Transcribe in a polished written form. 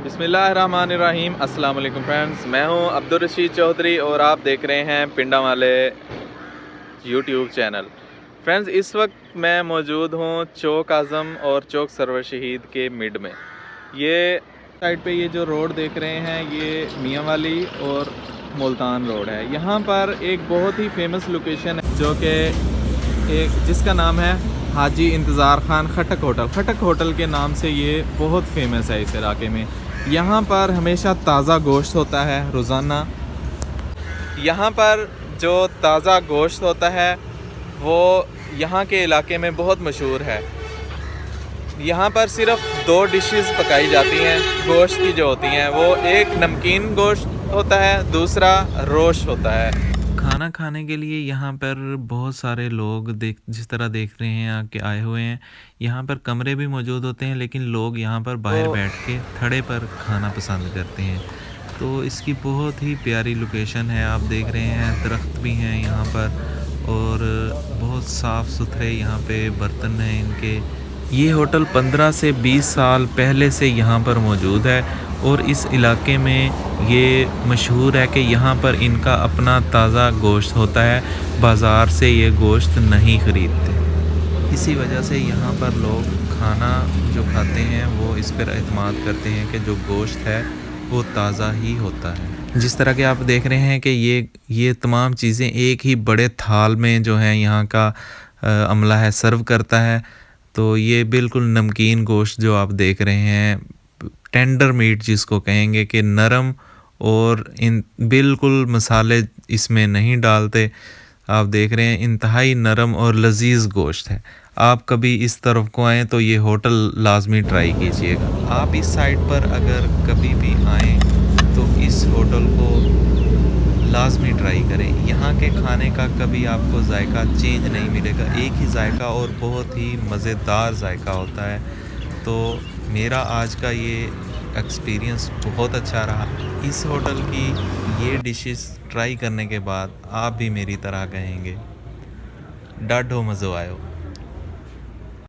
बिस्मिल्लाहिर्रहमानिर्रहीम। अस्सलाम वालेकुम फ्रेंड्स, मैं हूं अब्दुल रशीद चौधरी और आप देख रहे हैं पिंडा वाले यूट्यूब चैनल। फ्रेंड्स, इस वक्त मैं मौजूद हूं चौक आज़म और चौक सरवर शहीद के मिड में। ये साइड पे ये जो रोड देख रहे हैं ये मियाँ वाली और मुल्तान रोड है। यहाँ पर एक बहुत ही फेमस लोकेशन है जो कि जिसका नाम है हाजी इंतज़ार खान खटक होटल। खटक होटल के नाम से ये बहुत फेमस है इस इलाके में। यहाँ पर हमेशा ताज़ा गोश्त होता है रोज़ाना। यहाँ पर जो ताज़ा गोश्त होता है वो यहाँ के इलाके में बहुत मशहूर है। यहाँ पर सिर्फ दो डिशेस पकाई जाती हैं गोश्त की जो होती हैं, वो एक नमकीन गोश्त होता है, दूसरा रोश होता है। खाना खाने के लिए यहाँ पर बहुत सारे लोग जिस तरह देख रहे हैं आके आए हुए हैं। यहाँ पर कमरे भी मौजूद होते हैं, लेकिन लोग यहाँ पर बाहर बैठ के थड़े पर खाना पसंद करते हैं। तो इसकी बहुत ही प्यारी लोकेशन है। आप देख रहे हैं दरख्त भी हैं यहाँ पर और बहुत साफ़ सुथरे यहाँ पे बर्तन हैं इनके। ये होटल 15 से 20 साल पहले से यहाँ पर मौजूद है और इस इलाके में ये मशहूर है कि यहाँ पर इनका अपना ताज़ा गोश्त होता है, बाज़ार से ये गोश्त नहीं ख़रीदते। इसी वजह से यहाँ पर लोग खाना जो खाते हैं वो इस पर एतमाद करते हैं कि जो गोश्त है वो ताज़ा ही होता है। जिस तरह के आप देख रहे हैं कि ये तमाम चीज़ें एक ही बड़े थाल में जो है यहाँ का अमला है सर्व करता है। तो ये बिल्कुल नमकीन गोश्त जो आप देख रहे हैं, टेंडर मीट जिसको कहेंगे कि नरम, और इन बिल्कुल मसाले इसमें नहीं डालते। आप देख रहे हैं इंतहाई नरम और लजीज गोश्त है। आप कभी इस तरफ को आएँ तो ये होटल लाजमी ट्राई कीजिएगा। आप इस साइड पर अगर कभी भी आएँ तो इस होटल को लाजमी ट्राई करें। यहाँ के खाने का कभी आपको जायका चेंज नहीं मिलेगा, एक ही जायका और बहुत ही मज़ेदार जायका होता है। तो मेरा आज का ये एक्सपीरियंस बहुत अच्छा रहा। इस होटल की ये डिशेस ट्राई करने के बाद आप भी मेरी तरह कहेंगे डाढो मज़ो आयो।